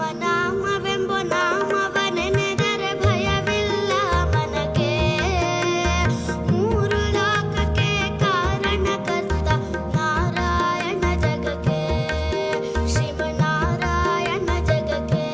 ರಾಮನಾಮವೆಂಬ ನಾಮವ ನೆನೆದರೆ ಭಯವಿಲ್ಲ ಮನಗೆ. ಮೂರು ಲೋಕಕ್ಕೆ ಕಾರಣಕರ್ತ ನಾರಾಯಣ ಜಗಕ್ಕೆ, ಶ್ರೀಮನ್ನಾರಾಯಣ ಜಗಕ್ಕೆ.